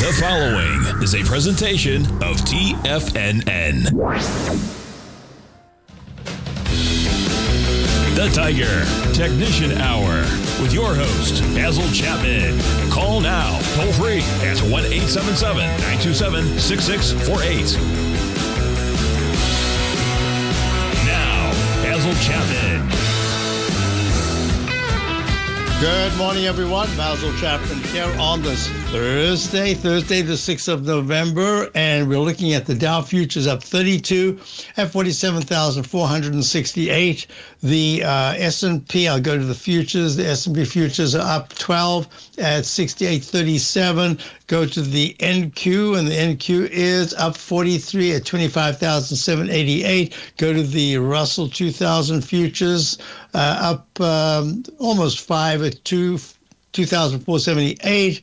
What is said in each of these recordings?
The following is a presentation of TFNN. The Tiger Technician Hour with your host, Basil Chapman. Call now, toll free at 1-877-927-6648. Now, Basil Chapman. Good morning, everyone. Basil Chapman here on this Thursday the 6th of November, and we're looking at the Dow futures up 32 at 47,468. The S&P, I'll go to the futures. The S&P futures are up 12 at 68.37. Go to the NQ, and the NQ is up 43 at 25,788. Go to the Russell 2000 futures, up almost 5 at 2,478.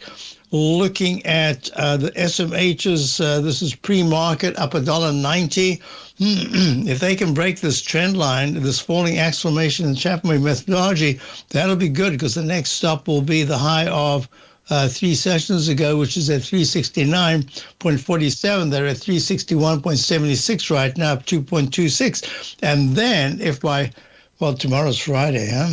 Looking at the SMHs, this is pre-market, up $1.90. If they can break this trend line, this falling axis formation in Chapman methodology, that'll be good, because the next stop will be the high of 3 sessions ago, which is at 369.47. They're at 361.76 right now, up 2.26. And then if tomorrow's Friday, huh?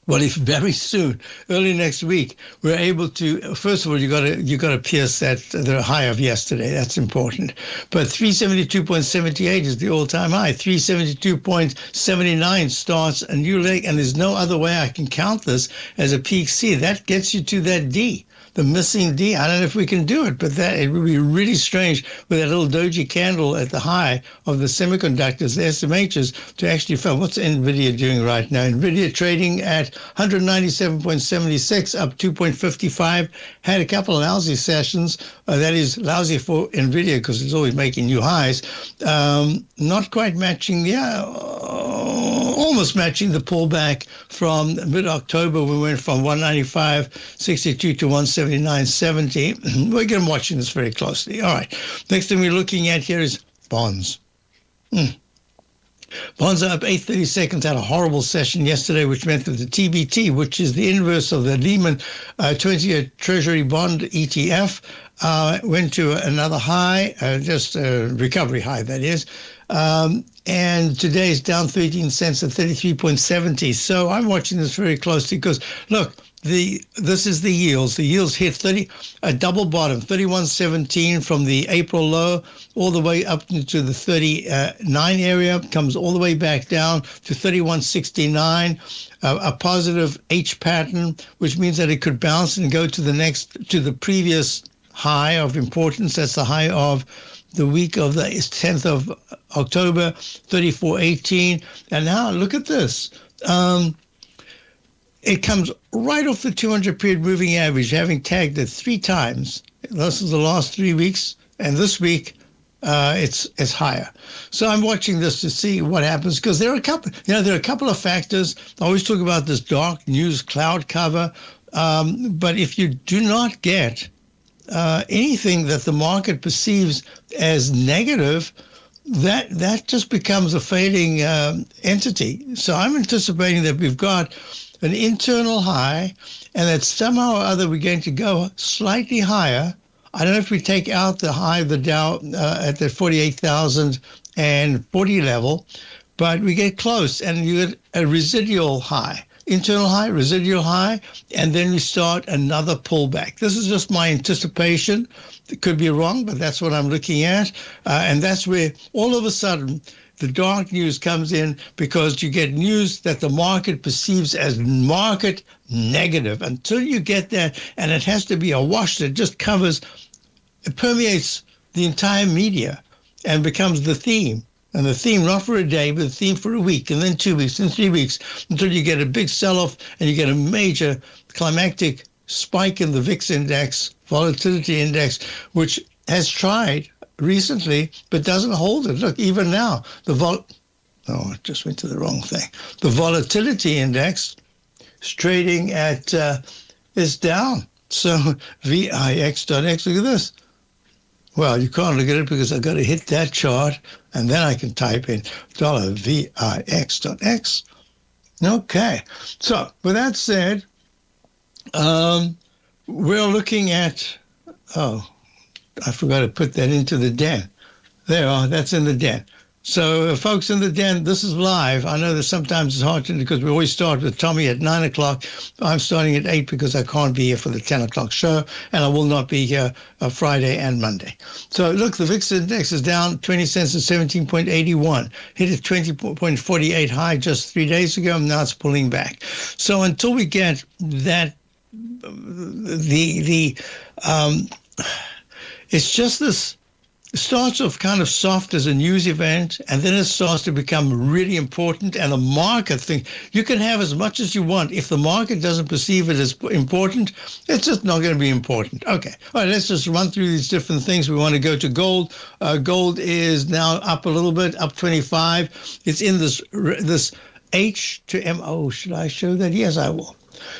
Well, if very soon, early next week, we're able to, first of all, you got to pierce the high of yesterday. That's important. But 372.78 is the all-time high. 372.79 starts a new leg, and there's no other way I can count this as a peak C. That gets you to that D, the missing D. I don't know if we can do it, but it would be really strange with that little doji candle at the high of the semiconductors, the SMHs, to actually find. What's NVIDIA doing right now? NVIDIA trading at 197.76, up 2.55. Had a couple of lousy sessions. That is lousy for NVIDIA because it's always making new highs. Not quite matching almost matching the pullback from mid-October. We went from 195.62 to 179.70. We're going to be watching this very closely. All right. Next thing we're looking at here is bonds. Bonds are up 8/32. Had a horrible session yesterday, which meant that the TBT, which is the inverse of the Lehman 20-year Treasury bond ETF, went to another high, just a recovery high, that is. And today is down 13 cents at 33.70. So I'm watching this very closely because, look, this is the yields. The yields hit a double bottom, 31.17 from the April low, all the way up into the 39 area, comes all the way back down to 31.69, a positive H pattern, which means that it could bounce and go to the previous high of importance. That's the high of the week of the 10th of October, 34.18. And now look at this. It comes right off the 200-period moving average, having tagged it 3 times. This is the last 3 weeks, and this week it's higher. So I'm watching this to see what happens, because there are a couple of factors. I always talk about this dark news cloud cover, but if you do not get anything that the market perceives as negative, that just becomes a fading entity. So I'm anticipating that we've got an internal high, and that somehow or other we're going to go slightly higher. I don't know if we take out the high of the Dow at the 48,040 level, but we get close, and you get a residual high. Internal high, residual high, and then we start another pullback. This is just my anticipation. It could be wrong, but that's what I'm looking at. And that's where all of a sudden the dark news comes in, because you get news that the market perceives as market negative. Until you get that, and it has to be a wash that just it permeates the entire media and becomes the theme. And the theme, not for a day, but the theme for a week, and then 2 weeks, and 3 weeks, until you get a big sell-off and you get a major climactic spike in the VIX index, volatility index, which has tried recently but doesn't hold it. Look, even now, I just went to the wrong thing. The volatility index is trading at, is down. So VIX.X, look at this. Well, you can't look at it because I've got to hit that chart, and then I can type in $VIX.X. Okay. So with that said, we're looking at Oh, I forgot to put that into the den. There, that's in the den. So, folks in the den, this is live. I know that sometimes it's hard to, because we always start with Tommy at 9 o'clock. I'm starting at 8 because I can't be here for the 10 o'clock show, and I will not be here Friday and Monday. So, look, the VIX index is down 20 cents at 17.81. Hit a 20.48 high just 3 days ago, and now it's pulling back. So, until we get that, it's just this. It starts off kind of soft as a news event, and then it starts to become really important. And the market thing, you can have as much as you want. If the market doesn't perceive it as important, it's just not going to be important. Okay. All right, let's just run through these different things. We want to go to gold. Gold is now up a little bit, up 25. It's in this H to M. Oh, should I show that? Yes, I will.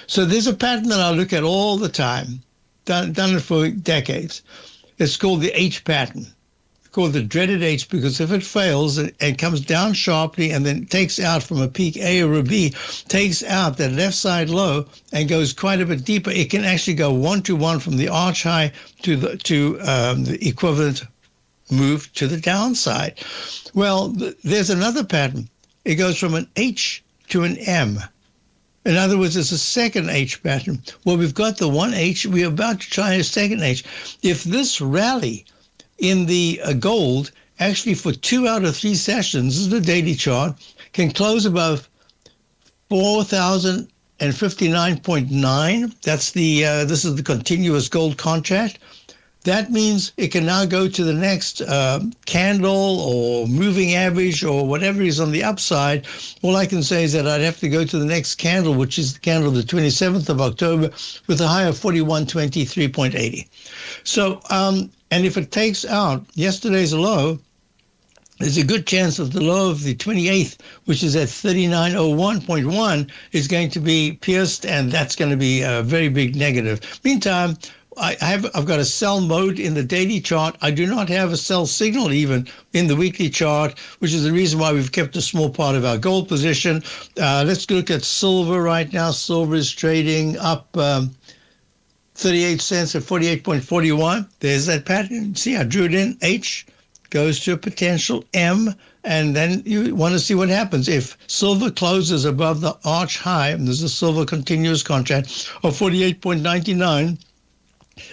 So there's a pattern that I look at all the time, done it for decades. It's called the H pattern. Called the dreaded H, because if it fails and comes down sharply and then takes out from a peak A or a B, takes out that left side low and goes quite a bit deeper, it can actually go 1-to-1 from the arch high to the equivalent move to the downside. Well, there's another pattern. It goes from an H to an M. In other words, it's a second H pattern. Well, we've got the one H. We're about to try a second H. If this rally in the gold, actually for 2 out of 3 sessions, this is the daily chart, can close above 4,059.9. That's this is the continuous gold contract. That means it can now go to the next candle or moving average or whatever is on the upside. All I can say is that I'd have to go to the next candle, which is the candle of the 27th of October, with a high of 4123.80. So, and if it takes out yesterday's low, there's a good chance that the low of the 28th, which is at 3901.1, is going to be pierced, and that's going to be a very big negative. Meantime, I've got a sell mode in the daily chart. I do not have a sell signal even in the weekly chart, which is the reason why we've kept a small part of our gold position. Let's look at silver right now. Silver is trading up 38 cents at 48.41. There's that pattern. See, I drew it in. H goes to a potential M, and then you want to see what happens. If silver closes above the arch high, and there's a silver continuous contract of 48.99,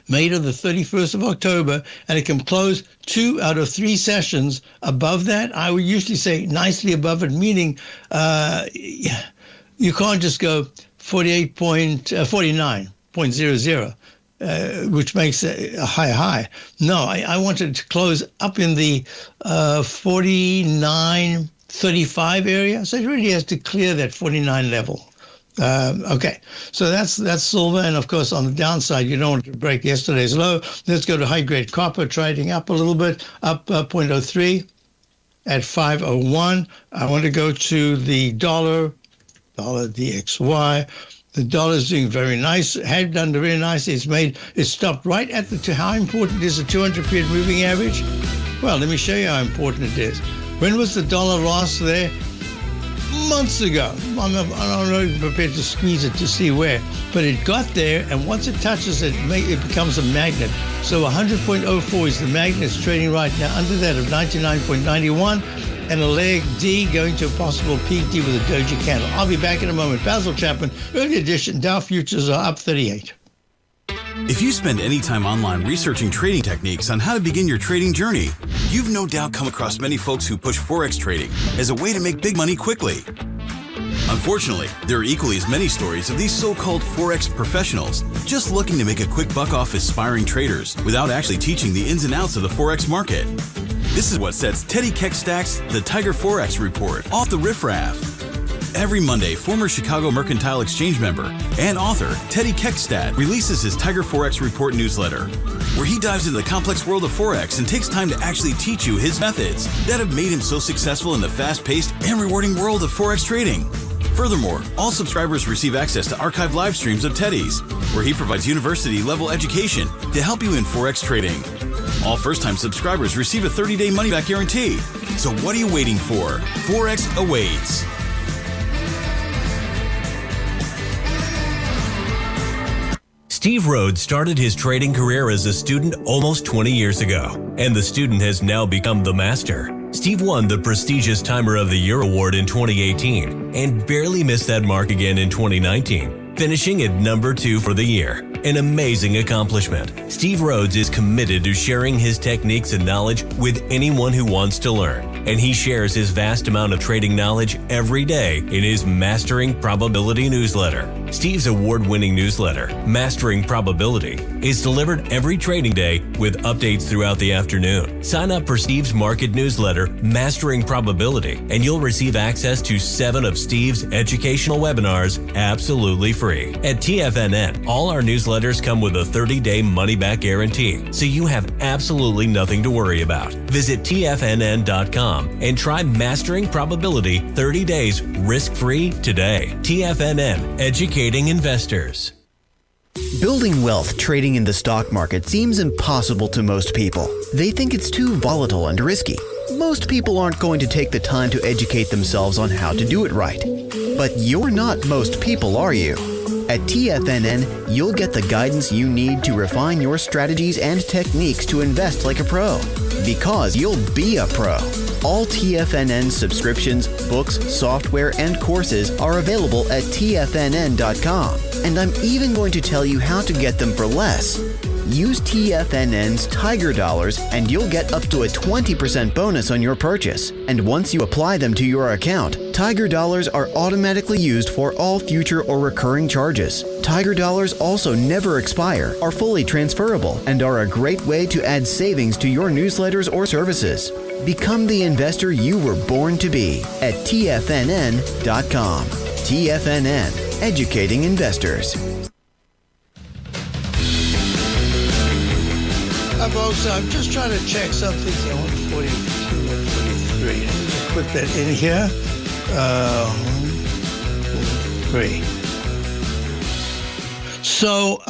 made on the 31st of October, and it can close 2 out of 3 sessions above that. I would usually say nicely above it, meaning you can't just go 49.00, which makes a high. No, I wanted to close up in the 49.35 area, so it really has to clear that 49 level. Okay, so that's silver, and of course on the downside, you don't want to break yesterday's low. Let's go to high-grade copper, trading up a little bit, up 0.03 at 501. I want to go to the dollar DXY. The dollar is doing very nice, had done very nicely. It stopped right at how important is the 200-period moving average? Well, let me show you how important it is. When was the dollar last there? Months ago. I'm not even prepared to squeeze it to see where, but it got there, and once it touches it, it becomes a magnet. So 100.04 is the magnet. It's trading right now under that of 99.91, and a leg D going to a possible peak D with a doji candle. I'll be back in a moment. Basil Chapman, early edition. Dow futures are up 38. If you spend any time online researching trading techniques on how to begin your trading journey, you've no doubt come across many folks who push Forex trading as a way to make big money quickly. Unfortunately, there are equally as many stories of these so-called Forex professionals just looking to make a quick buck off aspiring traders without actually teaching the ins and outs of the Forex market. This is what sets Teddy Keckstack's The Tiger Forex Report off the riffraff. Every Monday, former Chicago Mercantile Exchange member and author Teddy Keckstack releases his Tiger Forex Report newsletter, where he dives into the complex world of Forex and takes time to actually teach you his methods that have made him so successful in the fast-paced and rewarding world of Forex trading. Furthermore, all subscribers receive access to archived live streams of Teddy's, where he provides university-level education to help you in Forex trading. All first-time subscribers receive a 30-day money-back guarantee. So what are you waiting for? Forex awaits. Steve Rhodes started his trading career as a student almost 20 years ago, and the student has now become the master. Steve won the prestigious Timer of the Year award in 2018 and barely missed that mark again in 2019, finishing at number 2 for the year. An amazing accomplishment. Steve Rhodes is committed to sharing his techniques and knowledge with anyone who wants to learn, and he shares his vast amount of trading knowledge every day in his Mastering Probability newsletter. Steve's award-winning newsletter, Mastering Probability, is delivered every trading day with updates throughout the afternoon. Sign up for Steve's market newsletter, Mastering Probability, and you'll receive access to 7 of Steve's educational webinars absolutely free. At TFNN, all our newsletters come with a 30-day money-back guarantee, so you have absolutely nothing to worry about. Visit TFNN.com and try Mastering Probability 30 days risk-free today. TFNN, educating investors. Building wealth trading in the stock market seems impossible to most people. They think it's too volatile and risky. Most people aren't going to take the time to educate themselves on how to do it right. But you're not most people, are you? At TFNN, you'll get the guidance you need to refine your strategies and techniques to invest like a pro. Because you'll be a pro. All TFNN subscriptions, books, software, and courses are available at TFNN.com. And I'm even going to tell you how to get them for less. Use TFNN's Tiger Dollars and you'll get up to a 20% bonus on your purchase. And once you apply them to your account, Tiger Dollars are automatically used for all future or recurring charges. Tiger Dollars also never expire, are fully transferable, and are a great way to add savings to your newsletters or services. Become the investor you were born to be at TFNN.com. TFNN, educating investors. Folks, I'm just trying to check something here. 142, 143. Let me just put that in here. 3. So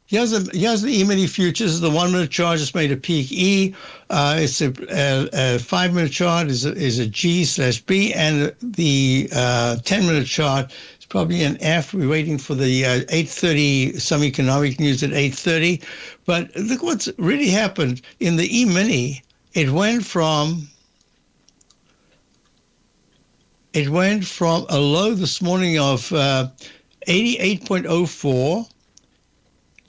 here's the E-mini futures. The 1-minute chart just made a peak E. It's a 5-minute chart is a G/B, and the 10-minute chart is probably an F. We're waiting for the 8:30 some economic news at 8:30. But look what's really happened in the E-mini. It went from a low this morning of 88.04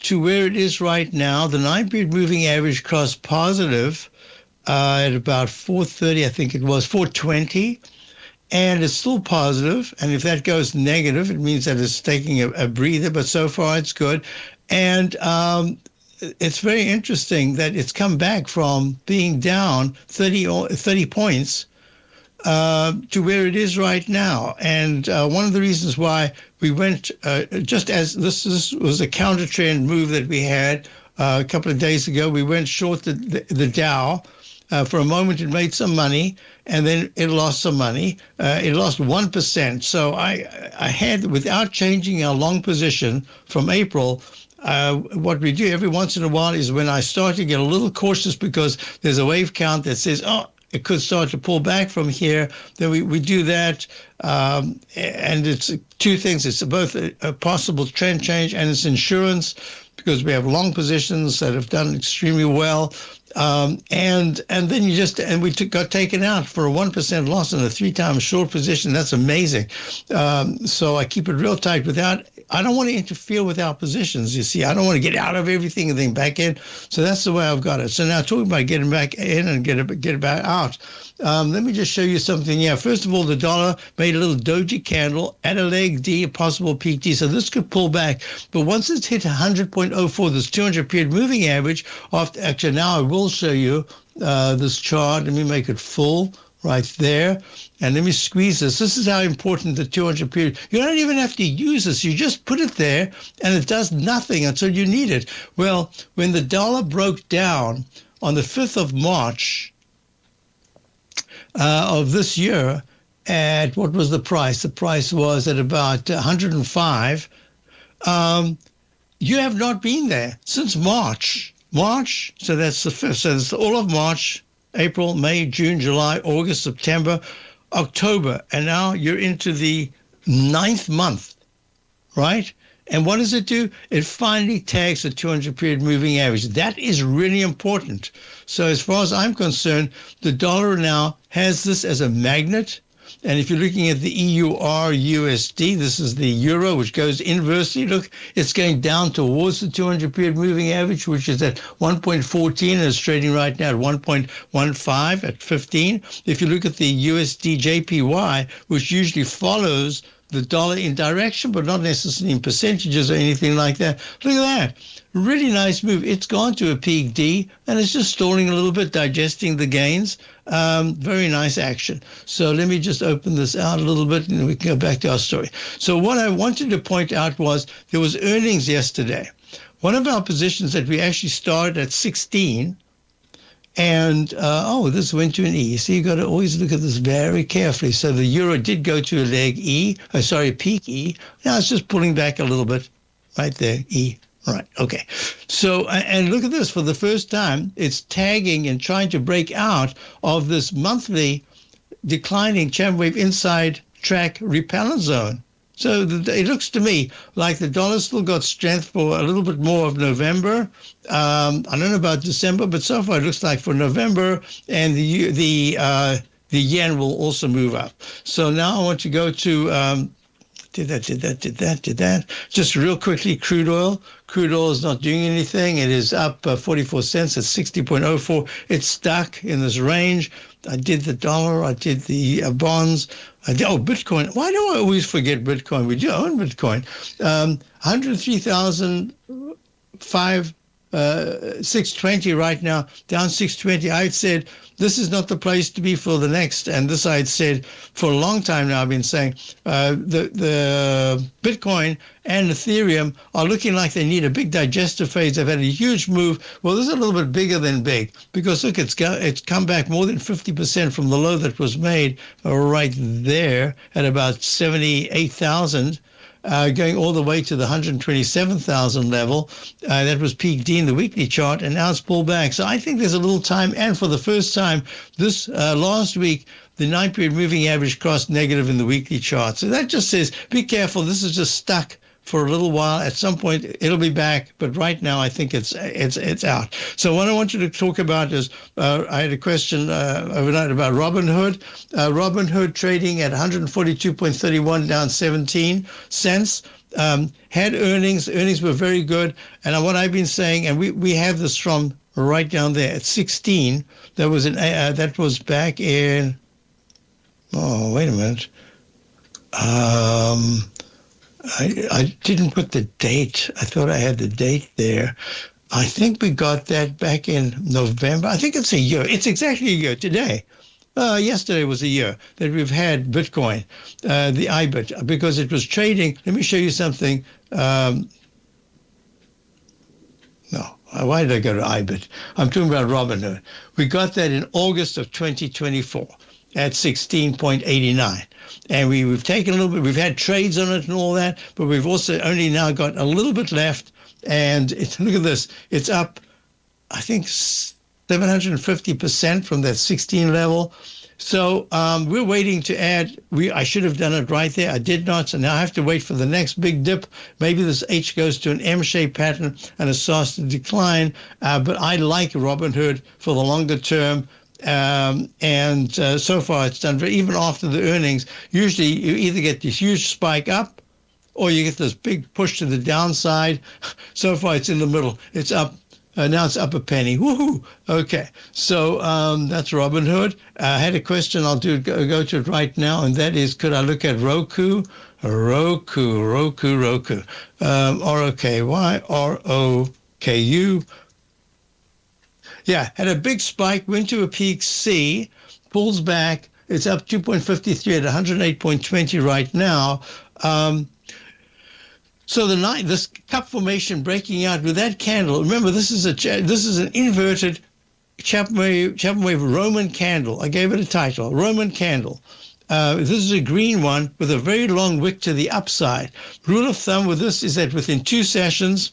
to where it is right now. The 9-period moving average crossed positive at about 4:30, I think it was 4:20, and it's still positive. And if that goes negative, it means that it's taking a breather. But so far, it's good. And it's very interesting that it's come back from being down 30 points to where it is right now. And one of the reasons why we went, just as this was a counter trend move that we had a couple of days ago, we went short the Dow. For a moment, it made some money, and then it lost some money. It lost 1%. So I had, without changing our long position from April, what we do every once in a while is when I start to get a little cautious because there's a wave count that says, oh, it could start to pull back from here, then we do that. And it's two things. It's both a possible trend change and it's insurance because we have long positions that have done extremely well. And then we got taken out for a 1% loss in a 3-time short position. That's amazing. So I keep it real tight I don't want to interfere with our positions. You see, I don't want to get out of everything and then back in. So that's the way I've got it. So now talking about getting back in and get it back out. Let me just show you something. Yeah, first of all, the dollar made a little doji candle at a leg D, a possible peak D. So this could pull back. But once it's hit 100.04, this 200-period moving average, actually now I will show you this chart. Let me make it full right there. And let me squeeze this. This is how important the 200 period. You don't even have to use this. You just put it there and it does nothing until you need it. Well, when the dollar broke down on the 5th of March of this year at, what was the price? The price was at about 105. You have not been there since March. So that's the 5th. So it's all of March, April, May, June, July, August, September, October, and now you're into the 9th month, right? And what does it do? It finally tags the 200-period moving average. That is really important. So as far as I'm concerned, the dollar now has this as a magnet. And if you're looking at the EUR-USD, this is the euro, which goes inversely. Look, it's going down towards the 200-period moving average, which is at 1.14 and it's trading right now at 1.15 at 15. If you look at the USD JPY, which usually follows the dollar in direction, but not necessarily in percentages or anything like that. Look at that. Really nice move. It's gone to a peak D, and it's just stalling a little bit, digesting the gains. Very nice action. So let me just open this out a little bit, and we can go back to our story. So what I wanted to point out was there was earnings yesterday. One of our positions that we actually started at 16, and this went to an E. So you got to always look at this very carefully. So the euro did go to a leg E, peak E. Now it's just pulling back a little bit, right there, E. All right, okay. So, and look at this. For the first time, it's tagging and trying to break out of this monthly declining Chapman wave inside track repellent zone. So it looks to me like the dollar still got strength for a little bit more of November. I don't know about December, but so far it looks like for November, and the yen will also move up. So now I want to go to did that. Just real quickly, crude oil. Crude oil is not doing anything. It is up 44 cents at 60.04. It's stuck in this range. I did the dollar. I did the bonds. Bitcoin. Why do I always forget Bitcoin? We do own Bitcoin. 620 right now, down 620. I said this is not the place to be for the next, and this I'd said for a long time now. I've been saying the Bitcoin and Ethereum are looking like they need a big digestive phase. They've had a huge move. Well, this is a little bit bigger than big, because look, it's come back more than 50% from the low that was made right there at about 78,000. Going all the way to the 127,000 level. That was peak D in the weekly chart, and now it's pulled back. So I think there's a little time, and for the first time this last week, the 9-period moving average crossed negative in the weekly chart. So that just says, be careful. This is just stuck for a little while. At some point, it'll be back, but right now I think it's out. So what I want you to talk about is, I had a question overnight about Robinhood. Robinhood trading at 142.31, down 17 cents. Had earnings. Earnings were very good. And what I've been saying, and we have this from right down there at 16. That was back in. Oh, wait a minute. I didn't put the date. I thought I had the date there. I think we got that back in November. I think it's a year. It's exactly a year today. Yesterday was a year that we've had Bitcoin, the IBIT, because it was trading. Let me show you something. No. Why did I go to IBIT? I'm talking about Robinhood. We got that in August of 2024 at 16.89. And we've taken a little bit, we've had trades on it and all that, but we've also only now got a little bit left. And look at this, it's up, I think, 750% from that 16 level. So we're waiting to add. I should have done it right there. I did not. So now I have to wait for the next big dip. Maybe this H goes to an M-shaped pattern and it starts to decline. But I like Robinhood for the longer term. And so far it's done very, even after the earnings. Usually you either get this huge spike up or you get this big push to the downside. So far it's in the middle. It's up. Now it's up a penny. Woohoo! Okay, so that's Robinhood. I had a question. I'll go to it right now, and that is, could I look at Roku? Roku. R-O-K-Y, R-O-K-U. Yeah, had a big spike, went to a peak C, pulls back. It's up 2.53 at 108.20 right now. So this cup formation breaking out with that candle. Remember, this is an inverted Chapman wave Roman candle. I gave it a title, Roman candle. This is a green one with a very long wick to the upside. Rule of thumb with this is that within 2 sessions,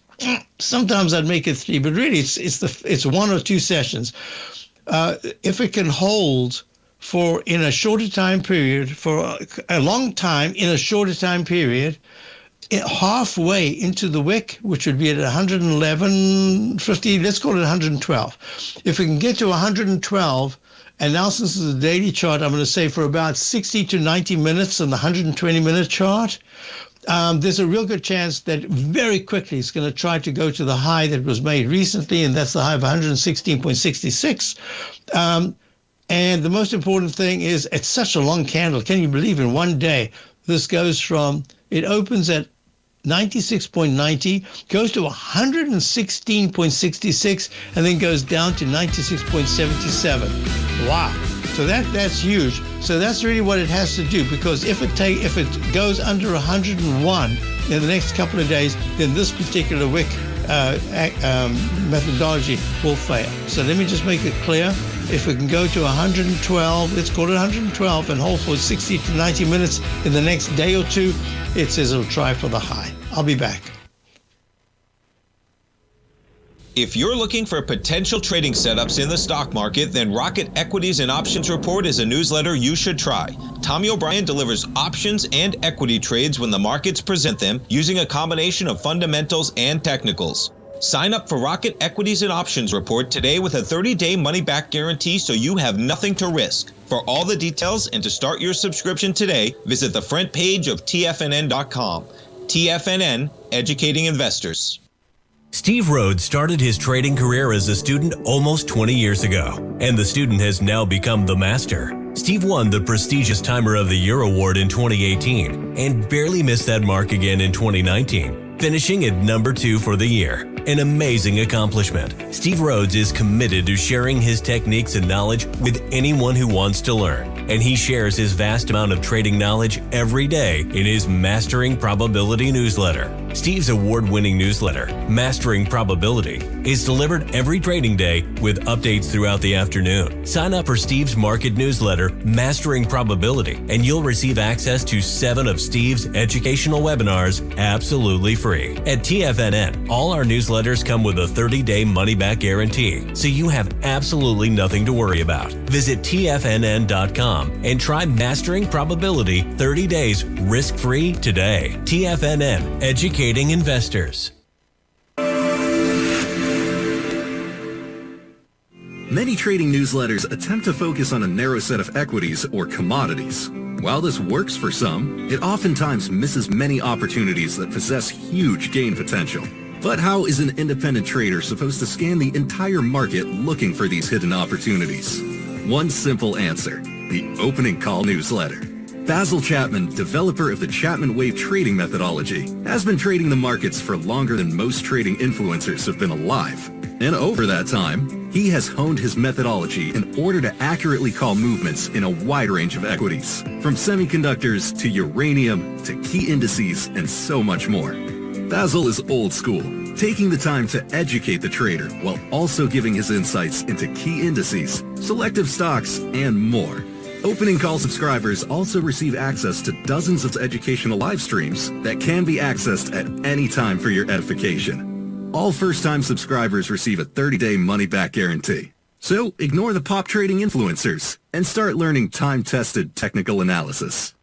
sometimes I'd make it 3, but really it's 1 or 2 sessions. If it can hold in a shorter time period, for a long time in a shorter time period, halfway into the wick, which would be at 111.50, let's call it 112. If we can get to 112, and now since this is a daily chart, I'm going to say for about 60 to 90 minutes on the 120-minute chart, there's a real good chance that very quickly it's going to try to go to the high that was made recently, and that's the high of 116.66. And the most important thing is it's such a long candle. Can you believe in one day this goes from, it opens at 96.90, goes to 116.66, and then goes down to 96.77. Wow. So that's huge. So that's really what it has to do, because if it goes under 101 in the next couple of days, then this particular wick methodology will fail. So let me just make it clear. If we can go to 112, let's call it 112, and hold for 60 to 90 minutes in the next day or two, it says it'll try for the high. I'll be back. If you're looking for potential trading setups in the stock market, then Rocket Equities and Options Report is a newsletter you should try. Tommy O'Brien delivers options and equity trades when the markets present them, using a combination of fundamentals and technicals. Sign up for Rocket Equities and Options Report today with a 30-day money-back guarantee, so you have nothing to risk. For all the details and to start your subscription today, visit the front page of TFNN.com. TFNN, educating investors. Steve Rhodes started his trading career as a student almost 20 years ago, and the student has now become the master. Steve won the prestigious Timer of the Year award in 2018 and barely missed that mark again in 2019, finishing at number 2 for the year. An amazing accomplishment. Steve Rhodes is committed to sharing his techniques and knowledge with anyone who wants to learn, and he shares his vast amount of trading knowledge every day in his Mastering Probability newsletter. Steve's award-winning newsletter, Mastering Probability, is delivered every trading day with updates throughout the afternoon. Sign up for Steve's market newsletter, Mastering Probability, and you'll receive access to 7 of Steve's educational webinars absolutely free. At TFNN, all our newsletters come with a 30-day money-back guarantee, so you have absolutely nothing to worry about. Visit TFNN.com and try Mastering Probability 30 days risk-free today. TFNN, educating investors. Many trading newsletters attempt to focus on a narrow set of equities or commodities. While this works for some, it oftentimes misses many opportunities that possess huge gain potential. But how is an independent trader supposed to scan the entire market looking for these hidden opportunities? One simple answer: the opening call newsletter. Basil Chapman, developer of the Chapman Wave trading methodology, has been trading the markets for longer than most trading influencers have been alive. And over that time, he has honed his methodology in order to accurately call movements in a wide range of equities, from semiconductors to uranium to key indices and so much more. Basil is old school, taking the time to educate the trader while also giving his insights into key indices, selective stocks, and more. Opening call subscribers also receive access to dozens of educational live streams that can be accessed at any time for your edification. All first-time subscribers receive a 30-day money-back guarantee. So ignore the pop trading influencers and start learning time-tested technical analysis.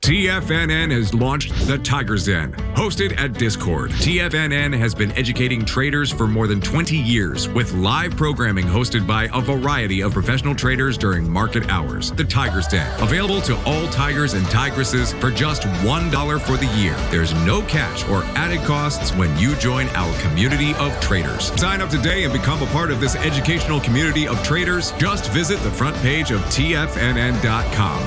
TFNN has launched the Tiger's Den. Hosted at Discord, TFNN has been educating traders for more than 20 years with live programming hosted by a variety of professional traders during market hours. The Tiger's Den, available to all tigers and tigresses for just $1 for the year. There's no catch or added costs when you join our community of traders. Sign up today and become a part of this educational community of traders. Just visit the front page of TFNN.com.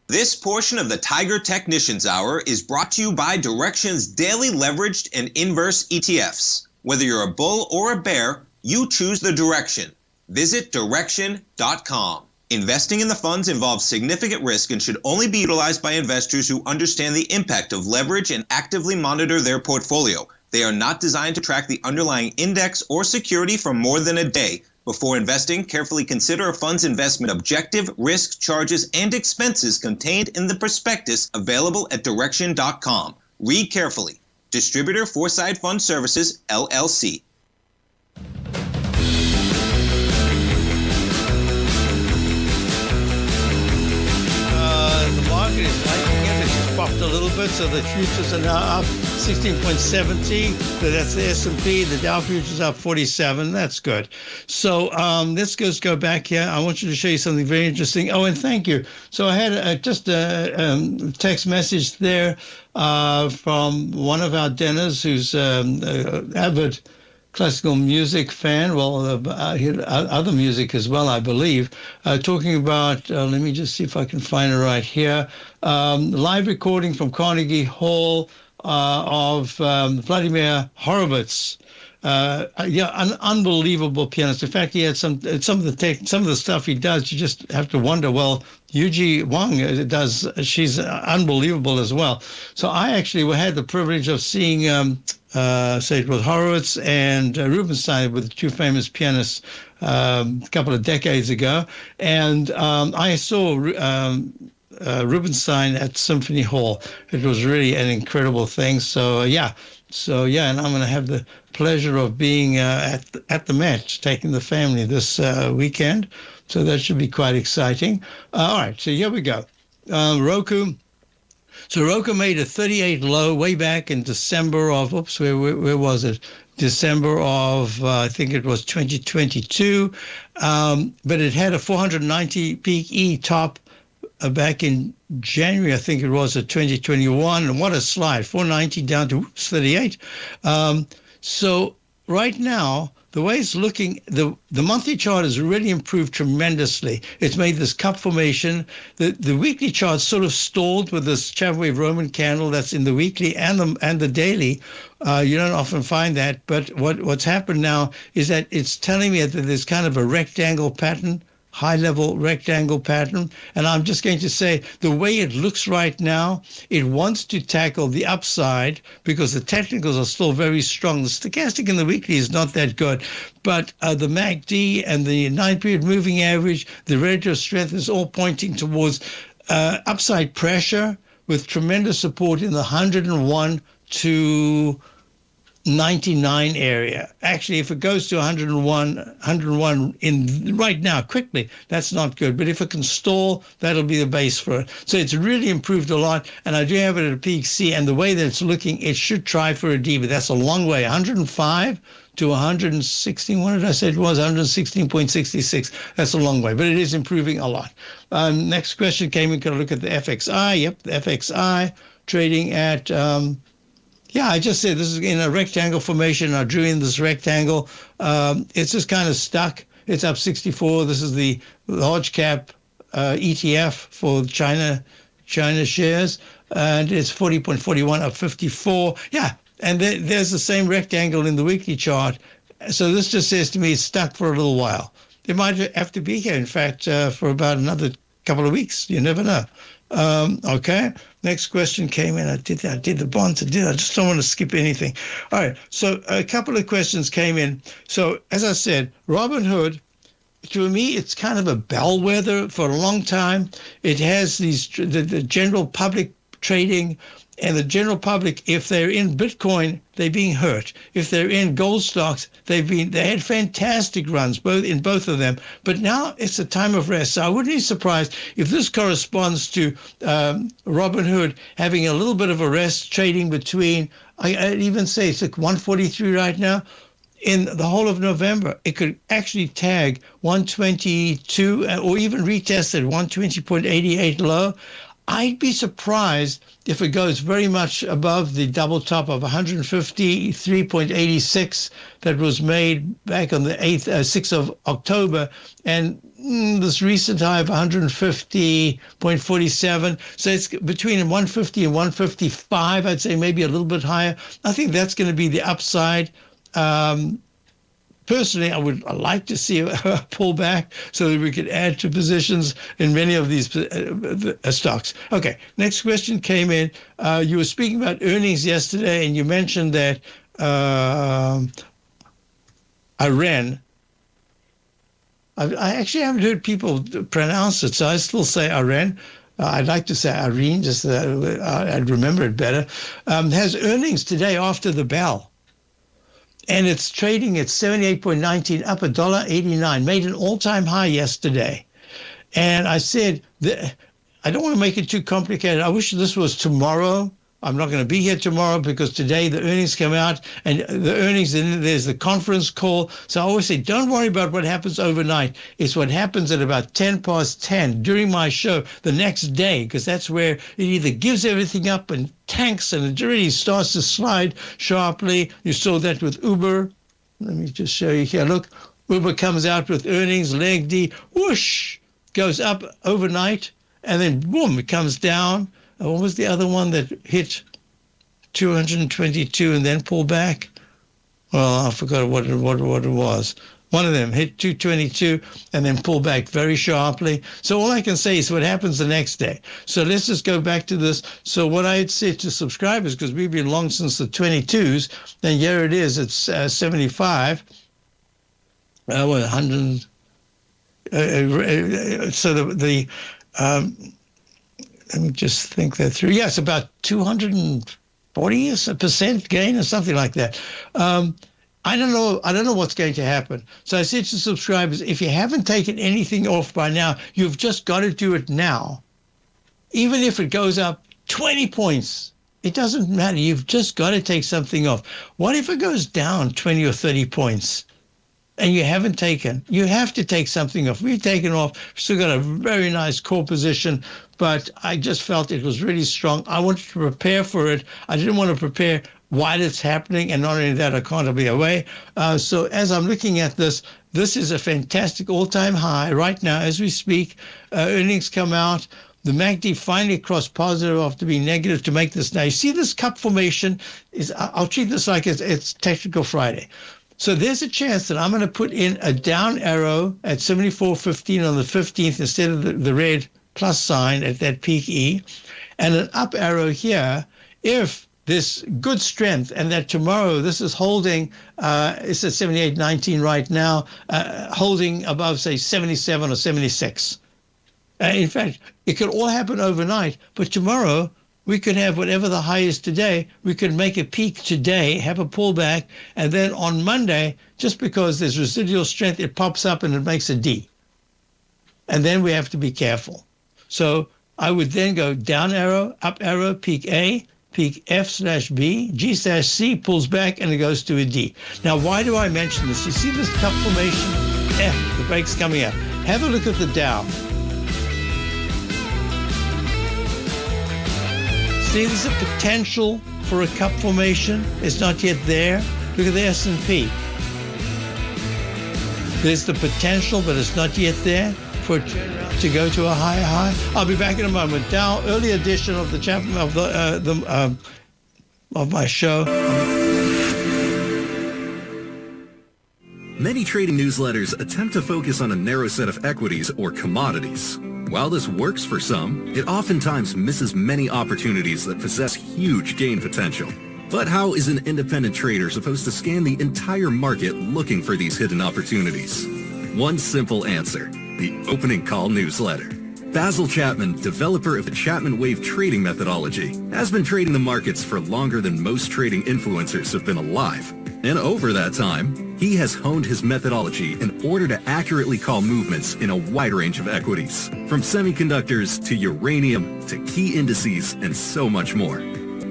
This portion of the Tiger Technicians Hour is brought to you by Direxion's daily leveraged and inverse ETFs. Whether you're a bull or a bear, you choose the direction. Visit Direxion.com. Investing in the funds involves significant risk and should only be utilized by investors who understand the impact of leverage and actively monitor their portfolio. They are not designed to track the underlying index or security for more than a day. Before investing, carefully consider a fund's investment objective, risk, charges, and expenses contained in the prospectus available at Direxion.com. Read carefully. Distributor Foreside Fund Services, LLC. The market is liking it. It's bit, so the futures are now up 16.70. So that's the S&P. The Dow futures up 47. That's good. So let's just go back here. I want you to show you something very interesting. Oh, and thank you. So I had just a text message there from one of our dinners who's avid classical music fan, other music as well, I believe, talking about, let me just see if I can find it right here, live recording from Carnegie Hall of Vladimir Horowitz. An unbelievable pianist. In fact, he had some of the stuff he does. You just have to wonder. Well, Yuji Wang does. She's unbelievable as well. So I actually had the privilege of seeing, say it was Horowitz and Rubinstein, with the two famous pianists, a couple of decades ago, and I saw Rubinstein at Symphony Hall. It was really an incredible thing. So and I'm going to have the pleasure of being at the match, taking the family this weekend. So that should be quite exciting. All right, so here we go. Roku. So Roku made a 38 low way back in December of, where was it? December of, I think it was 2022. But it had a 490 peak E top back in January, I think it was, of 2021. And what a slide, 490 down to 38. So right now, the way it's looking, the monthly chart has really improved tremendously. It's made this cup formation. The weekly chart sort of stalled with this Chapman Roman candle that's in the weekly and the daily. You don't often find that, but what's happened now is that it's telling me that there's kind of a rectangle pattern, high-level rectangle pattern. And I'm just going to say, the way it looks right now, it wants to tackle the upside because the technicals are still very strong. The stochastic in the weekly is not that good, but the MACD and the 9-period moving average, the relative strength is all pointing towards upside pressure with tremendous support in the 101 to 99 area. Actually, if it goes to 101 in right now quickly, that's not good. But if it can stall, that'll be the base for it. So it's really improved a lot, and I do have it at a peak C. And the way that it's looking, it should try for a D, but that's a long way. 105 to 116. What did I say it was? 116.66. That's a long way, but it is improving a lot. Next question came in. Can I look at the FXI? Yep, the FXI trading at. I just said this is in a rectangle formation. I drew in this rectangle. It's just kind of stuck. It's up 64. This is the large cap ETF for China shares, and it's 40.41 up 54. Yeah, and there's the same rectangle in the weekly chart. So this just says to me it's stuck for a little while. It might have to be here, in fact, for about another couple of weeks. You never know. Okay. Next question came in. I did the bonds. I just don't want to skip anything. All right. So a couple of questions came in. So as I said, Robinhood, to me, it's kind of a bellwether for a long time. It has the general public trading, and the general public, if they're in Bitcoin, they're being hurt. If they're in gold stocks, they had fantastic runs, both of them. But now it's a time of rest. So I wouldn't be surprised if this corresponds to Robinhood having a little bit of a rest, trading between, I'd even say it's like 143 right now. In the whole of November, it could actually tag 122 or even retest at 120.88 low. I'd be surprised if it goes very much above the double top of 153.86 that was made back on the 6th of October, and this recent high of 150.47. So it's between 150 and 155, I'd say maybe a little bit higher. I think that's going to be the upside. Personally, I would like to see a pullback so that we could add to positions in many of these stocks. Okay, next question came in. You were speaking about earnings yesterday, and you mentioned that Iran. I actually haven't heard people pronounce it, so I still say Iran. I'd like to say Irene, just so that I'd remember it better. Has earnings today after the bell. And it's trading at 78.19, up $1.89, made an all-time high yesterday. And I said, I don't want to make it too complicated. I wish this was tomorrow I'm not going to be here tomorrow because today the earnings come out, and the earnings, and there's the conference call. So I always say, don't worry about what happens overnight. It's what happens at about 10 past 10 during my show the next day, because that's where it either gives everything up and tanks and it really starts to slide sharply. You saw that with Uber. Let me just show you here. Look, Uber comes out with earnings, leg D, whoosh, goes up overnight, and then boom, it comes down. What was the other one that hit 222 and then pulled back? Well, I forgot what it was. One of them hit 222 and then pulled back very sharply. So all I can say is what happens the next day. So let's just go back to this. So what I had said to subscribers, because we've been long since the 22s, then here it is. It's 75. 100. So let me just think that through. Yeah, it's about 240% gain or something like that. I don't know what's going to happen. So I said to subscribers, if you haven't taken anything off by now, you've just got to do it now. Even if it goes up 20 points, it doesn't matter. You've just got to take something off. What if it goes down 20 or 30 points? And you haven't taken, you have to take something off. We've taken off, still got a very nice core position, but I just felt it was really strong. I wanted to prepare for it. I didn't want to prepare while it's happening, and not only that, I can't be away. So as I'm looking at this is a fantastic all-time high right now as we speak. Earnings come out. The MACD finally crossed positive after being negative to make this. Now, you see this cup formation, I'll treat this like it's Technical Friday. So there's a chance that I'm going to put in a down arrow at 74.15 on the 15th instead of the red plus sign at that peak E, and an up arrow here if there's good strength, and that tomorrow this is holding, it's at 78.19 right now, holding above, say, 77 or 76. In fact, it could all happen overnight, but tomorrow we could have whatever the high is today. We could make a peak today, have a pullback, and then on Monday, just because there's residual strength, it pops up and it makes a D. And then we have to be careful. So I would then go down arrow, up arrow, peak A, peak F/B, G/C pulls back, and it goes to a D. Now, why do I mention this? You see this cup formation? F, the break's coming up. Have a look at the Dow. See, there's a potential for a cup formation. It's not yet there. Look at the S&P. There's the potential, but it's not yet there for it to go to a higher high. I'll be back in a moment. Dow, early edition of the Chapman of my show. Many trading newsletters attempt to focus on a narrow set of equities or commodities. While this works for some, it oftentimes misses many opportunities that possess huge gain potential. But how is an independent trader supposed to scan the entire market looking for these hidden opportunities? One simple answer: the opening call newsletter. Basil Chapman, developer of the Chapman Wave trading methodology, has been trading the markets for longer than most trading influencers have been alive. And over that time, he has honed his methodology in order to accurately call movements in a wide range of equities, from semiconductors to uranium to key indices and so much more.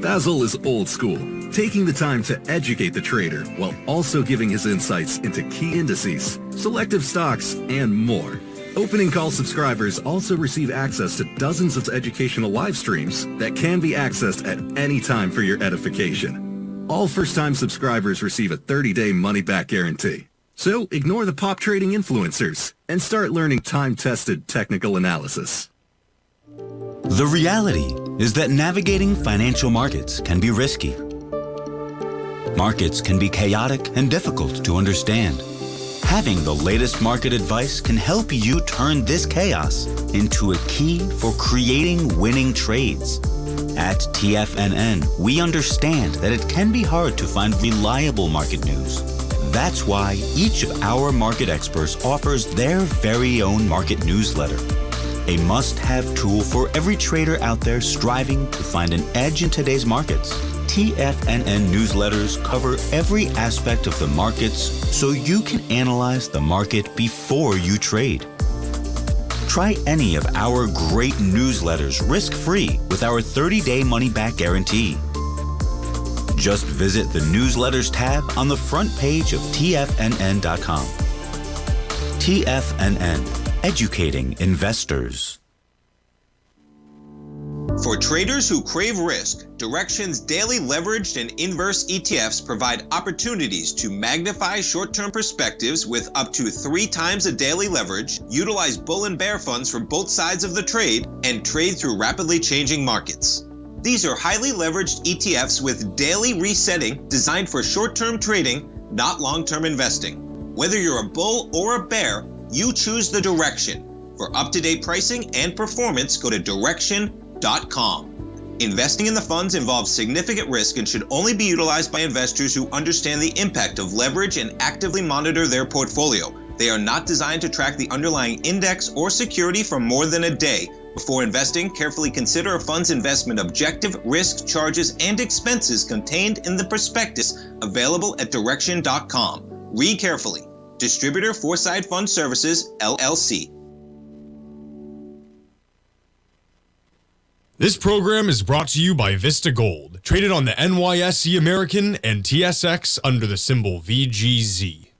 Basil is old school, taking the time to educate the trader while also giving his insights into key indices, selective stocks, and more. Opening call subscribers also receive access to dozens of educational live streams that can be accessed at any time for your edification. All first-time subscribers receive a 30-day money-back guarantee. So ignore the pop trading influencers and start learning time-tested technical analysis. The reality is that navigating financial markets can be risky. Markets can be chaotic and difficult to understand. Having the latest market advice can help you turn this chaos into a key for creating winning trades. At TFNN, we understand that it can be hard to find reliable market news. That's why each of our market experts offers their very own market newsletter, a must-have tool for every trader out there striving to find an edge in today's markets. TFNN newsletters cover every aspect of the markets so you can analyze the market before you trade. Try any of our great newsletters risk-free with our 30-day money-back guarantee. Just visit the Newsletters tab on the front page of TFNN.com. TFNN, educating investors. For traders who crave risk, Direxion's daily leveraged and inverse ETFs provide opportunities to magnify short-term perspectives with up to 3 times a daily leverage, utilize bull and bear funds from both sides of the trade, and trade through rapidly changing markets. These are highly leveraged ETFs with daily resetting designed for short-term trading, not long-term investing. Whether you're a bull or a bear, you choose the Direxion. For up-to-date pricing and performance, go to Direxion.com. Investing in the funds involves significant risk and should only be utilized by investors who understand the impact of leverage and actively monitor their portfolio. They are not designed to track the underlying index or security for more than a day. Before investing, carefully consider a fund's investment objective, risk, charges, and expenses contained in the prospectus available at Direxion.com. Read carefully. Distributor Foreside Fund Services, LLC. This program is brought to you by Vista Gold, traded on the NYSE American and TSX under the symbol VGZ.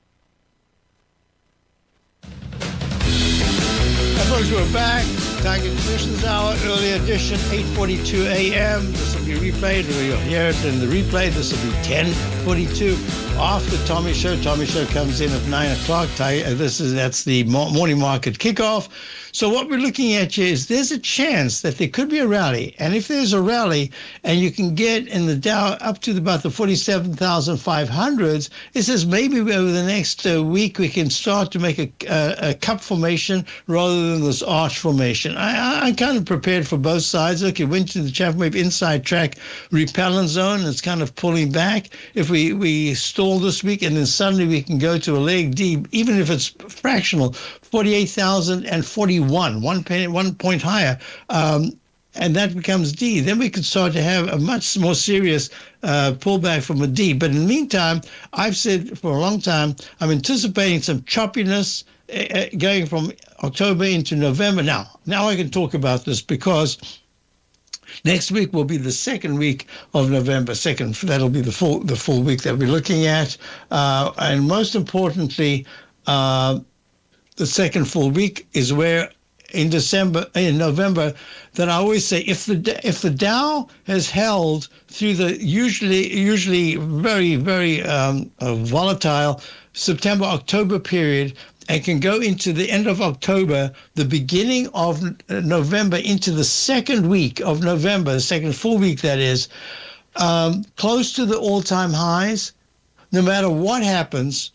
Folks, we're back. Tiger Technicians Hour, early edition, 8:42 a.m. This will be replayed. You'll hear it in the replay. This will be 10:42 after Tommy Show. Tommy Show comes in at 9 o'clock. That's the morning market kickoff. So what we're looking at here is there's a chance that there could be a rally. And if there's a rally and you can get in the Dow up to about the 47,500s, it says maybe over the next week we can start to make a cup formation rather than this arch formation. I'm kind of prepared for both sides. Look, it went to the Chapman Wave inside track repellent zone. It's kind of pulling back. If we stall this week and then suddenly we can go to a leg D, even if it's fractional, 48,041, 1 point higher, and that becomes D. Then we could start to have a much more serious pullback from a D. But in the meantime, I've said for a long time, I'm anticipating some choppiness going from October into November. Now I can talk about this because next week will be the second week of November. That'll be the full week that we're looking at, and most importantly, the second full week is where in November, that I always say if the Dow has held through the usually very, very volatile September-October period and can go into the end of October, the beginning of November, into the second week of November, the second full week that is, close to the all-time highs, no matter what happens,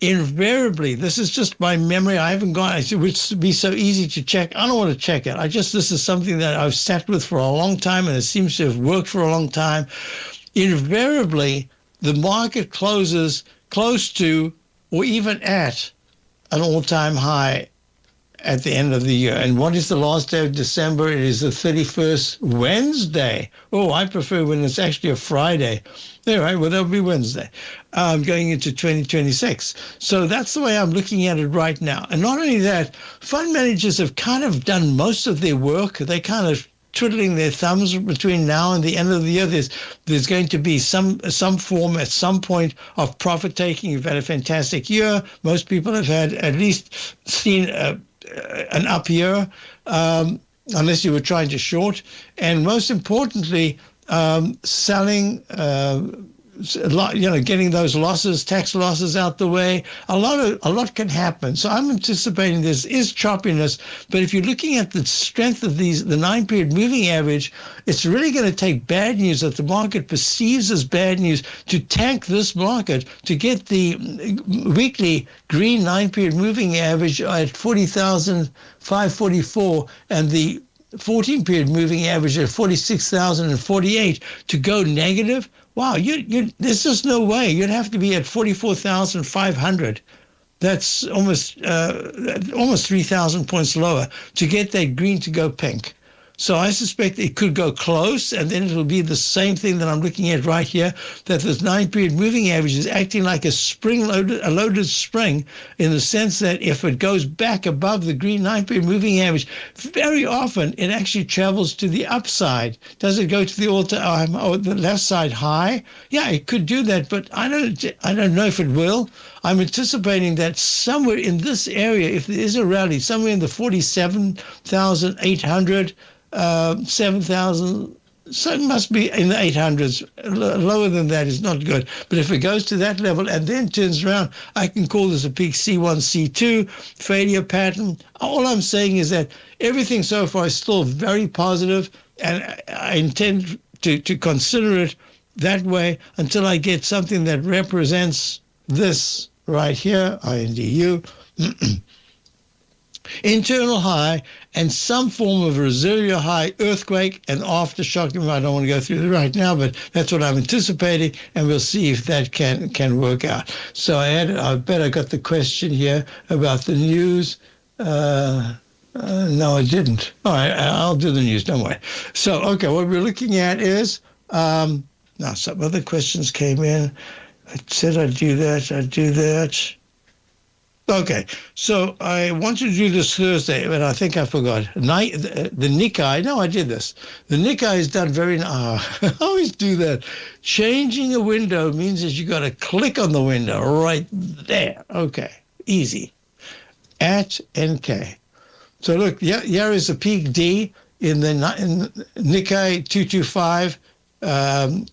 invariably, this is just my memory. I haven't gone, it would be so easy to check. I don't want to check it. This is something that I've sat with for a long time, and it seems to have worked for a long time. Invariably, the market closes close to or even at an all-time high at the end of the year. And what is the last day of December? It is the 31st, Wednesday. Oh, I prefer when it's actually a Friday. Anyway, well, that'll be Wednesday, going into 2026. So that's the way I'm looking at it right now. And not only that, fund managers have kind of done most of their work. They kind of twiddling their thumbs between now and the end of the year. There's going to be some form at some point of profit taking. You've had a fantastic year. Most people have had at least seen an up year, unless you were trying to short. And most importantly, selling, getting those losses, tax losses out the way. A lot can happen. So I'm anticipating this is choppiness. But if you're looking at the strength of the 9-period moving average, it's really going to take bad news that the market perceives as bad news to tank this market to get the weekly green 9-period moving average at 40,544 and the 14-period moving average at 46,048 to go negative. Wow, there's just no way. You'd have to be at 44,500. That's almost 3,000 points lower to get that green to go pink. So I suspect it could go close, and then it will be the same thing that I'm looking at right here, that this 9-period moving average is acting like a loaded spring, in the sense that if it goes back above the green 9-period moving average, very often it actually travels to the upside. Does it go to the all-time or the left side high? Yeah, it could do that, but I don't know if it will. I'm anticipating that somewhere in this area, if there is a rally, somewhere in the 47,800, 7,000, so it must be in the 800s. Lower than that is not good. But if it goes to that level and then turns around, I can call this a peak C1, C2 failure pattern. All I'm saying is that everything so far is still very positive, and I intend to consider it that way until I get something that represents this right here, INDU, internal high, and some form of residual high, earthquake, and aftershock. I don't want to go through it right now, but that's what I'm anticipating, and we'll see if that can work out. So I bet I got the question here about the news. No, I didn't. All right, I'll do the news, don't worry. So, okay, what we're looking at is, now some other questions came in. I said I'd do that. Okay, so I wanted to do this Thursday, but I think I forgot. The Nikkei, no, I did this. The Nikkei is done very, I always do that. Changing a window means that you got to click on the window right there. Okay, easy. At NK. So look, here is the peak D in Nikkei 225.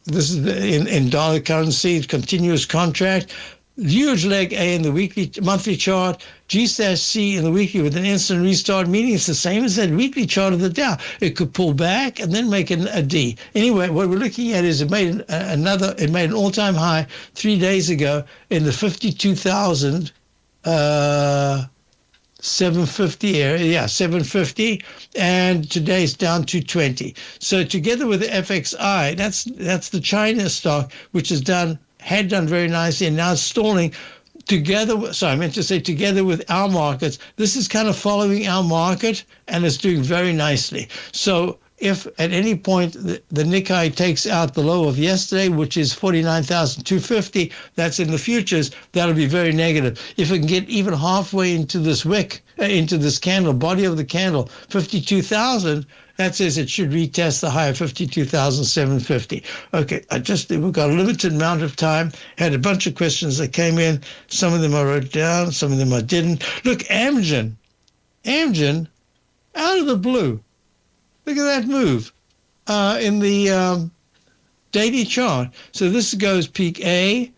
This is in dollar currency, continuous contract. Huge leg A in the monthly chart, G/C in the weekly with an instant restart, meaning it's the same as that weekly chart of the Dow. It could pull back and then make a D. Anyway, what we're looking at is it made an all-time high 3 days ago in the 52,000 750 area, 750, and today's down to 20. So together with the FXI, that's the China stock, which had done very nicely and now it's stalling. Together with our markets, this is kind of following our market and it's doing very nicely. So if at any point the Nikkei takes out the low of yesterday, which is 49,250, that's in the futures, that'll be very negative. If it can get even halfway into this wick, into this candle, body of the candle, 52,000, that says it should retest the high of 52,750. Okay, we've got a limited amount of time. Had a bunch of questions that came in. Some of them I wrote down, some of them I didn't. Look, Amgen, out of the blue. Look at that move in the daily chart. So this goes peak A.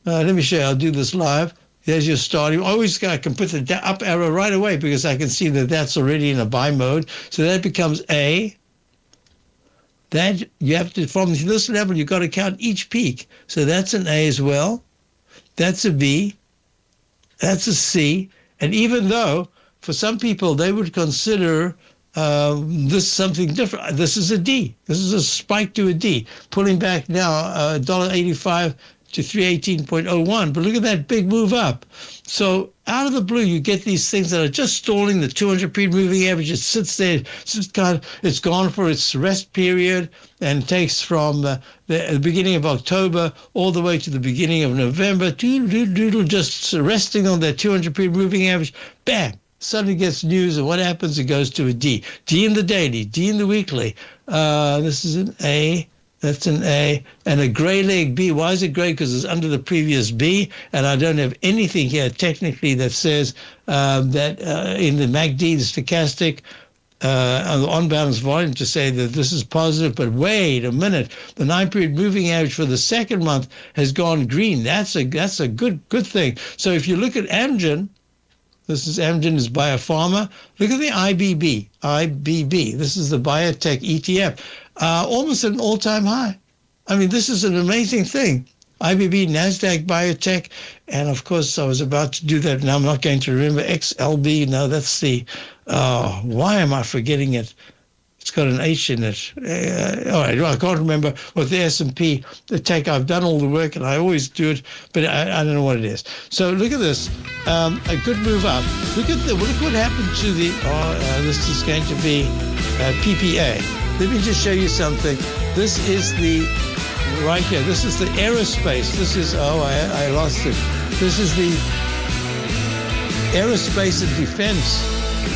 Let me show you. I'll do this live. There's your starting. Always I can put the up arrow right away because I can see that that's already in a buy mode. So that becomes A. That you have to, from this level, you've got to count each peak. So that's an A as well. That's a B. That's a C. And even though for some people they would consider this is something different. This is a D. This is a spike to a D, pulling back now $1.85 to 318.01. But look at that big move up. So out of the blue, you get these things that are just stalling. The 200-period moving average, it sits there. It's gone for its rest period and takes from the beginning of October all the way to the beginning of November. Just resting on that 200-period moving average. Bam. Suddenly gets news, and what happens? It goes to a D. D in the daily, D in the weekly. This is an A. That's an A. And a gray leg B. Why is it gray? Because it's under the previous B, and I don't have anything here technically that says that in the MACD, the stochastic, on the on-balance volume to say that this is positive. But wait a minute. The 9-period moving average for the second month has gone green. That's a good thing. So if you look at Amgen, Amgen is biopharma. Look at the IBB. This is the biotech ETF. Almost an all-time high. I mean, this is an amazing thing. IBB, NASDAQ, biotech, and of course I was about to do that. Now I'm not going to remember XLB. No, that's the, why am I forgetting it? It's got an H in it. All right, well, I can't remember what the S&P, the tech. I've done all the work, and I always do it, but I don't know what it is. So look at this, a good move up. Look what happened to the. This is going to be PPA. Let me just show you something. This is the, right here, this is the aerospace. This is, I lost it. This is the aerospace and defense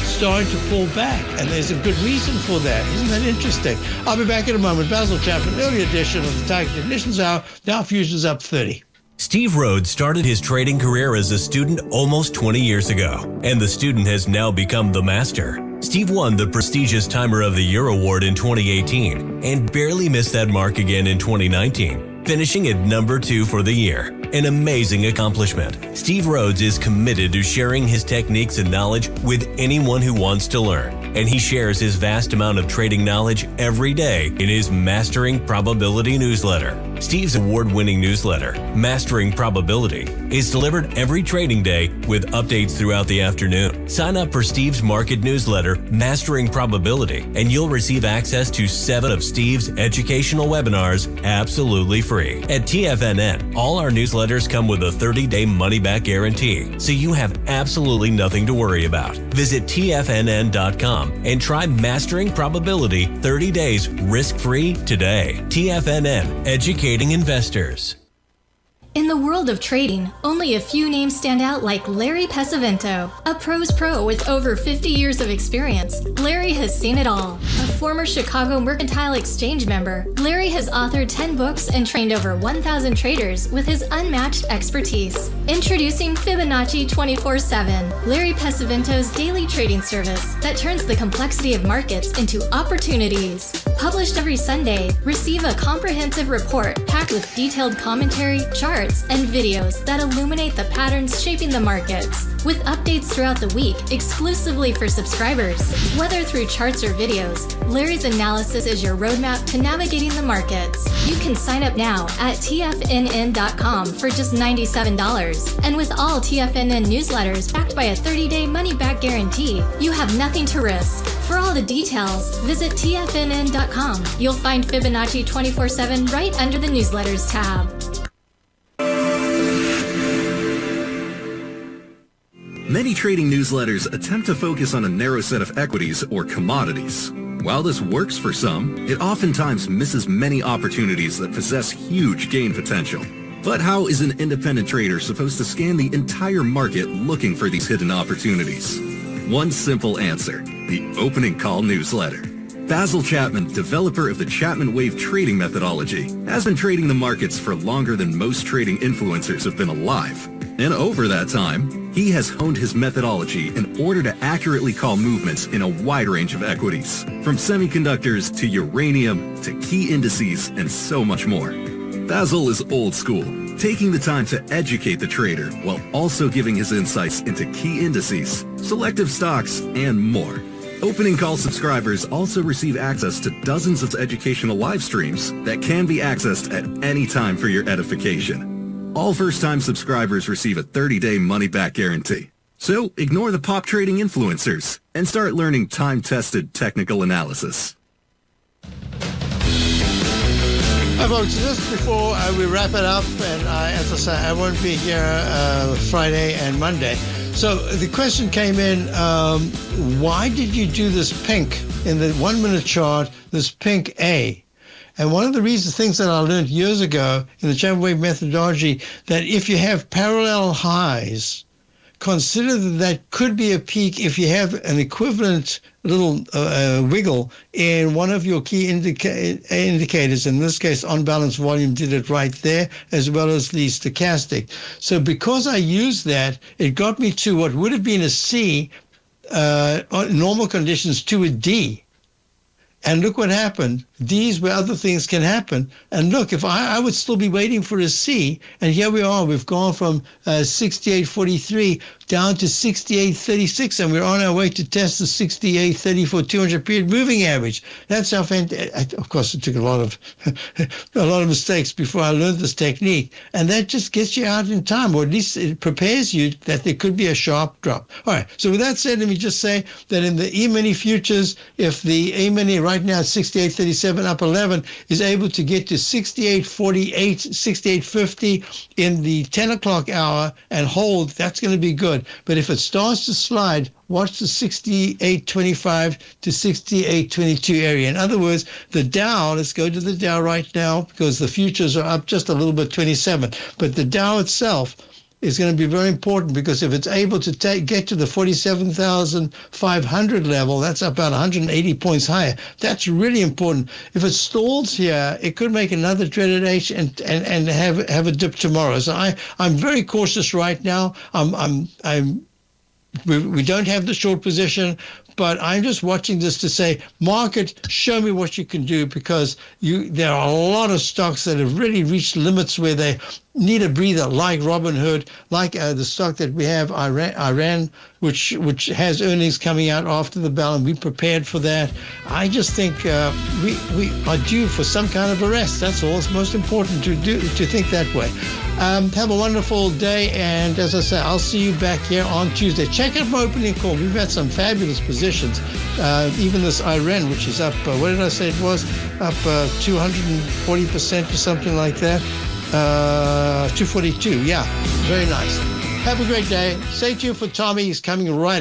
starting to pull back, and there's a good reason for that. Isn't that interesting? I'll be back in a moment. Basil Chapman, early edition of the Tiger Technicians Hour. Dow Futures up 30. Steve Rhodes started his trading career as a student almost 20 years ago, and the student has now become the master. Steve won the prestigious Timer of the Year award in 2018 and barely missed that mark again in 2019, finishing at number 2 for the year. An amazing accomplishment. Steve Rhodes is committed to sharing his techniques and knowledge with anyone who wants to learn, and he shares his vast amount of trading knowledge every day in his Mastering Probability newsletter. Steve's award-winning newsletter, Mastering Probability, is delivered every trading day with updates throughout the afternoon. Sign up for Steve's market newsletter, Mastering Probability, and you'll receive access to 7 of Steve's educational webinars absolutely free. At TFNN, all our newsletters come with a 30-day money-back guarantee, so you have absolutely nothing to worry about. Visit TFNN.com and try Mastering Probability 30 days risk-free today. TFNN, educating investors. In the world of trading, only a few names stand out like Larry Pesavento, a pro's pro with over 50 years of experience. Larry has seen it all. A former Chicago Mercantile Exchange member, Larry has authored 10 books and trained over 1,000 traders with his unmatched expertise. Introducing Fibonacci 24/7, Larry Pesavento's daily trading service that turns the complexity of markets into opportunities. Published every Sunday, receive a comprehensive report packed with detailed commentary, charts, and videos that illuminate the patterns shaping the markets, with updates throughout the week exclusively for subscribers. Whether through charts or videos, Larry's analysis is your roadmap to navigating the markets. You can sign up now at TFNN.com for just $97. And with all TFNN newsletters backed by a 30-day money-back guarantee, you have nothing to risk. For all the details, visit TFNN.com. You'll find Fibonacci 24/7 right under the newsletters tab. Many trading newsletters attempt to focus on a narrow set of equities or commodities. While this works for some, it oftentimes misses many opportunities that possess huge gain potential. But how is an independent trader supposed to scan the entire market looking for these hidden opportunities? One simple answer: the opening call newsletter. Basil Chapman, developer of the Chapman Wave trading methodology, has been trading the markets for longer than most trading influencers have been alive. And over that time, he has honed his methodology in order to accurately call movements in a wide range of equities, from semiconductors to uranium to key indices and so much more. Basil is old school, taking the time to educate the trader while also giving his insights into key indices, selective stocks, and more. Opening call subscribers also receive access to dozens of educational live streams that can be accessed at any time for your edification. All first-time subscribers receive a 30-day money-back guarantee. So ignore the pop trading influencers and start learning time-tested technical analysis. Hi folks, just before we wrap it up, and as I say, I won't be here Friday and Monday. So the question came in, why did you do this pink in the 1-minute chart, this pink A? And one of the things that I learned years ago in the Chapman Wave methodology, that if you have parallel highs, consider that could be a peak if you have an equivalent little wiggle in one of your key indicators. In this case, on-balance volume did it right there, as well as the stochastic. So because I used that, it got me to what would have been a C, on normal conditions, to a D. And look what happened. These where other things can happen. And look, if I would still be waiting for a C, and here we are. We've gone from 68.43 down to 68.36, and we're on our way to test the 68.30 for 200-period moving average. That's how fantastic. Of course, it took a lot of mistakes before I learned this technique, and that just gets you out in time, or at least it prepares you that there could be a sharp drop. All right. So with that said, let me just say that in the E-mini futures, if the E-mini right now is 68.37, 47 up 11, is able to get to 68.48, 68.50 in the 10 o'clock hour and hold, that's going to be good. But if it starts to slide, watch the 68.25 to 68.22 area. In other words, the Dow, let's go to the Dow right now because the futures are up just a little bit, 27. But the Dow itself is going to be very important because if it's able to get to the 47,500 level, that's about 180 points higher. That's really important. If it stalls here, it could make another dreaded H and have a dip tomorrow. So I'm very cautious right now. We don't have the short position, but I'm just watching this to say, market, show me what you can do, because there are a lot of stocks that have really reached limits where they need a breather, like Robinhood, like the stock that we have, Iran, which has earnings coming out after the bell, and we prepared for that. I just think we are due for some kind of a rest. That's all. It's most important to think that way. Have a wonderful day, and as I say, I'll see you back here on Tuesday. Check out my opening call. We've had some fabulous positions. Even this Iran, which is up, what did I say it was? Up 240% or something like that. 242, yeah, very nice. Have a great day. Stay tuned for Tommy. He's coming right